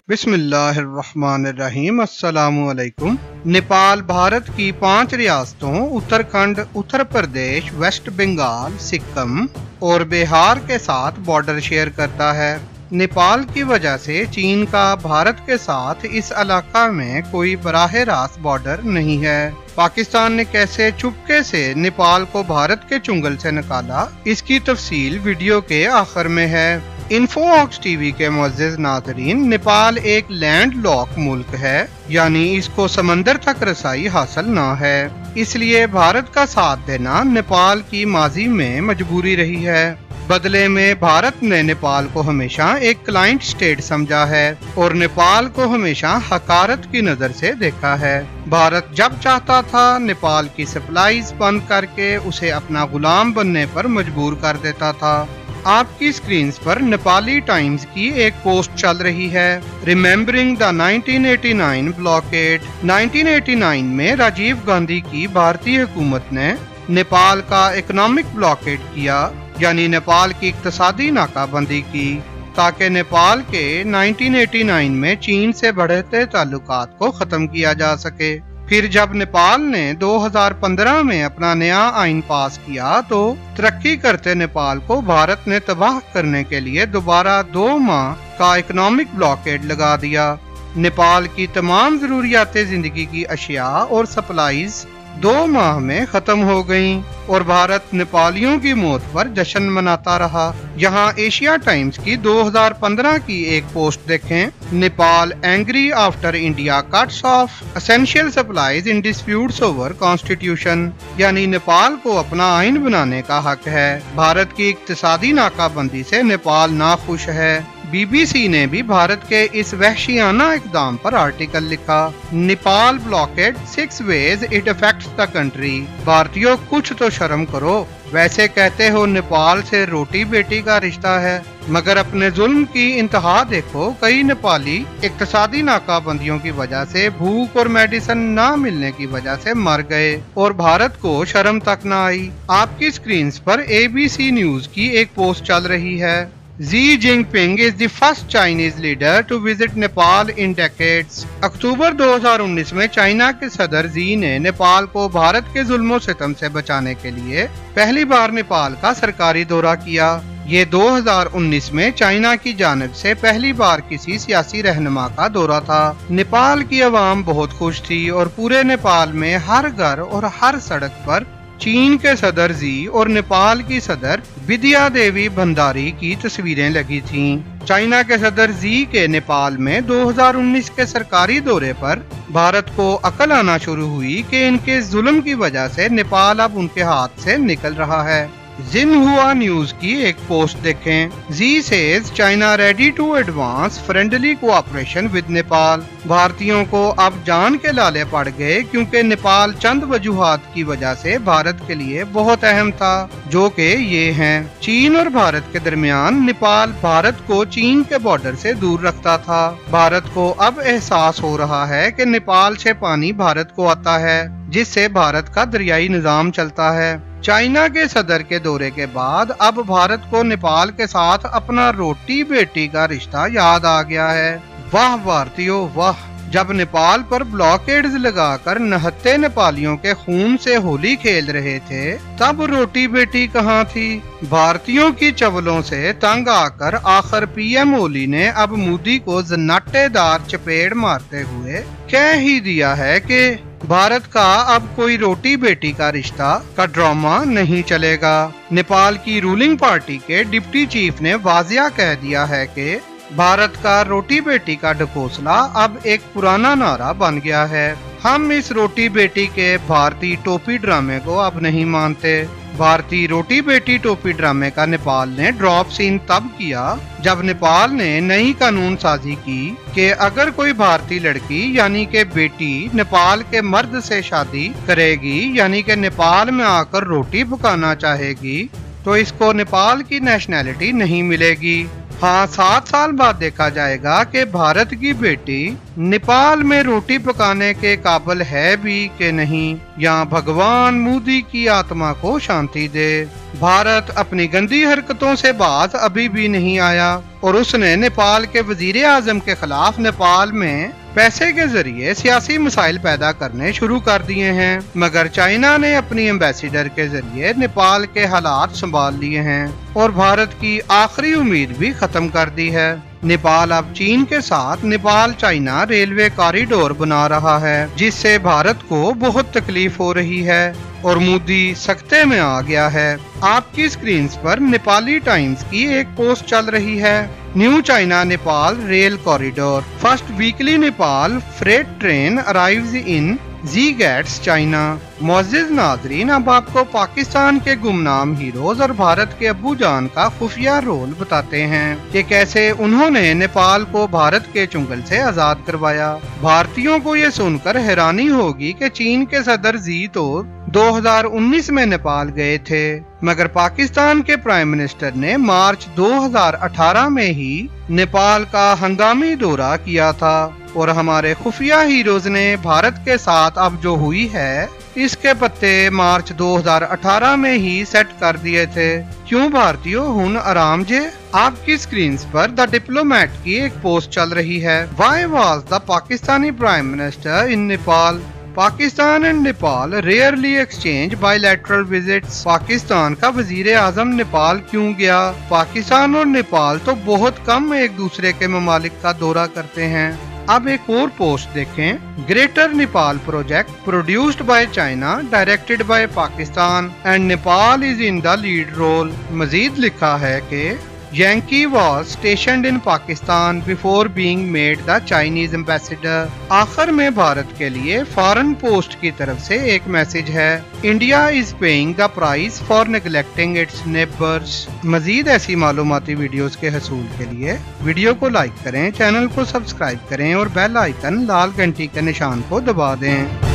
बिस्मिल्लाहिर्रहमानिर्रहीम। अस्सलामुअलैकुम। नेपाल भारत की 5 रियासतों उत्तराखंड, उत्तर प्रदेश, वेस्ट बंगाल, सिक्किम और बिहार के साथ बॉर्डर शेयर करता है। नेपाल की वजह से चीन का भारत के साथ इस इलाका में कोई बराह रास्त बॉर्डर नहीं है। पाकिस्तान ने कैसे चुपके से नेपाल को भारत के चुंगल से निकाला, इसकी तफसील वीडियो के आखिर में है। इन्फोऑक्स टीवी के मुअज़्ज़िज़ नाज़रीन, नेपाल एक लैंड लॉक मुल्क है, यानी इसको समंदर तक रसाई हासिल न है। इसलिए भारत का साथ देना नेपाल की माजी में मजबूरी रही है। बदले में भारत ने नेपाल को हमेशा एक क्लाइंट स्टेट समझा है और नेपाल को हमेशा हकारत की नजर से देखा है। भारत जब चाहता था नेपाल की सप्लाईज बंद करके उसे अपना गुलाम बनने पर मजबूर कर देता था। आपकी स्क्रीन पर नेपाली टाइम्स की एक पोस्ट चल रही है, रिमेम्बरिंग द 1989 ब्लॉकेड। 1989 में राजीव गांधी की भारतीय हुकूमत ने नेपाल का इकोनॉमिक ब्लॉकेड किया, यानी नेपाल की इक्तसादी नाकाबंदी की, ताकि नेपाल के 1989 में चीन से बढ़ते ताल्लुकात को खत्म किया जा सके। फिर जब नेपाल ने 2015 में अपना नया आइन पास किया तो तरक्की करते नेपाल को भारत ने तबाह करने के लिए दोबारा 2 माह का इकोनॉमिक ब्लॉकेड लगा दिया। नेपाल की तमाम जरूरियात जिंदगी की अशिया और सप्लाईज 2 माह में खत्म हो गईं और भारत नेपालियों की मौत पर जश्न मनाता रहा। यहाँ एशिया टाइम्स की 2015 की एक पोस्ट देखें, Nepal angry after India cuts of essential supplies in disputes over constitution, यानी नेपाल को अपना आइन बनाने का हक है। भारत की इक्तिसादी नाकाबंदी से नेपाल नाखुश है। बीबीसी ने भी भारत के इस वहशियाना इकदाम पर आर्टिकल लिखा, Nepal blockade 6 ways it affects the country. भारतीयों, कुछ तो शर्म करो। वैसे कहते हो नेपाल से रोटी बेटी का रिश्ता है, मगर अपने जुल्म की इंतहा देखो। कई नेपाली इक्तसादी नाकाबंदियों की वजह से, भूख और मेडिसिन ना मिलने की वजह से मर गए और भारत को शर्म तक न आई। आपकी स्क्रीन पर ABC न्यूज की एक पोस्ट चल रही है, Xi Jinping is the first Chinese leader to visit Nepal in decades। अक्टूबर 2019 में चाइना के सदर जी ने नेपाल को भारत के जुल्मों सितम से बचाने के लिए पहली बार नेपाल का सरकारी दौरा किया। ये 2019 में चाइना की जानिब से पहली बार किसी सियासी रहनुमा का दौरा था। नेपाल की आवाम बहुत खुश थी और पूरे नेपाल में हर घर और हर सड़क पर चीन के सदर जी और नेपाल की सदर विद्या देवी भंडारी की तस्वीरें लगी थीं। चाइना के सदर जी के नेपाल में 2019 के सरकारी दौरे पर भारत को अकल आना शुरू हुई कि इनके जुल्म की वजह से नेपाल अब उनके हाथ से निकल रहा है। जिनहुआ न्यूज की एक पोस्ट देखें, Xi says China ready to advance friendly cooperation with Nepal. भारतीयों को अब जान के लाले पड़ गए क्योंकि नेपाल चंद वजूहात की वजह से भारत के लिए बहुत अहम था, जो कि ये हैं। चीन और भारत के दरमियान नेपाल भारत को चीन के बॉर्डर से दूर रखता था। भारत को अब एहसास हो रहा है कि नेपाल से पानी भारत को आता है, जिससे भारत का दरियाई निजाम चलता है। चाइना के सदर के दौरे के बाद अब भारत को नेपाल के साथ अपना रोटी बेटी का रिश्ता याद आ गया है। वाह भारतीयों वाह! जब नेपाल पर ब्लॉकेड्स लगाकर नहत्ते नेपालियों के खून से होली खेल रहे थे, तब रोटी बेटी कहाँ थी? भारतीयों की चवलों से तंग आकर आखिर PM ओली ने अब मोदी को जन्नाटेदार चपेड़ मारते हुए कह ही दिया है कि भारत का अब कोई रोटी बेटी का रिश्ता का ड्रामा नहीं चलेगा। नेपाल की रूलिंग पार्टी के डिप्टी चीफ ने वाजिया कह दिया है कि भारत का रोटी बेटी का ढकोसला अब एक पुराना नारा बन गया है। हम इस रोटी बेटी के भारतीय टोपी ड्रामे को अब नहीं मानते। भारतीय रोटी बेटी टोपी ड्रामे का नेपाल ने ड्रॉप सीन तब किया जब नेपाल ने नई कानून साजी की कि अगर कोई भारतीय लड़की यानी कि बेटी नेपाल के मर्द से शादी करेगी, यानी कि नेपाल में आकर रोटी पकाना चाहेगी, तो इसको नेपाल की नेशनैलिटी नहीं मिलेगी। हाँ, 7 साल बाद देखा जाएगा कि भारत की बेटी नेपाल में रोटी पकाने के काबिल है भी कि नहीं, या भगवान मोदी की आत्मा को शांति दे। भारत अपनी गंदी हरकतों से बाज अभी भी नहीं आया और उसने नेपाल के वजीर आजम के खिलाफ नेपाल में पैसे के जरिए सियासी मसाइल पैदा करने शुरू कर दिए हैं, मगर चाइना ने अपनी एम्बेसडर के जरिए नेपाल के हालात संभाल लिए हैं और भारत की आखिरी उम्मीद भी खत्म कर दी है। नेपाल अब चीन के साथ नेपाल चाइना रेलवे कॉरिडोर बना रहा है, जिससे भारत को बहुत तकलीफ हो रही है और मोदी सख्ते में आ गया है। आपकी स्क्रीन पर नेपाली टाइम्स की एक पोस्ट चल रही है। New China Nepal rail corridor, first weekly Nepal freight train arrives in Shigatse China. मोअज़्ज़िज़ नाज़रीन, अब आपको पाकिस्तान के गुमनाम हीरोज और भारत के अब्बू जान का खुफिया रोल बताते हैं कि कैसे उन्होंने नेपाल को भारत के चुंगल से आजाद करवाया। भारतीयों को ये सुनकर हैरानी होगी कि चीन के सदर जी तो 2019 में नेपाल गए थे, मगर पाकिस्तान के प्राइम मिनिस्टर ने मार्च 2018 में ही नेपाल का हंगामी दौरा किया था और हमारे खुफिया हीरोज ने भारत के साथ अब जो हुई है इसके पत्ते मार्च 2018 में ही सेट कर दिए थे। क्यों भारतीयों हुन आराम जे। आपकी स्क्रीन पर द डिप्लोमेट की एक पोस्ट चल रही है। Why was the Pakistani prime minister in Nepal? Pakistan and Nepal rarely exchange bilateral visits. Pakistan का वजीर आजम नेपाल क्यों गया? पाकिस्तान और नेपाल तो बहुत कम एक दूसरे के ममालिक का दौरा करते हैं। अब एक और पोस्ट देखें। Greater Nepal project produced by China, directed by Pakistan and Nepal is in the lead role. मजीद लिखा है कि Yankee was stationed in Pakistan before being made the Chinese ambassador। आखिर में भारत के लिए फॉरेन पोस्ट की तरफ से एक मैसेज है। India is paying the price for neglecting its neighbours. मजीद ऐसी मालूमाती वीडियोस के हसूल के लिए वीडियो को लाइक करें, चैनल को सब्सक्राइब करें और बेल आइकन लाल घंटी के निशान को दबा दें।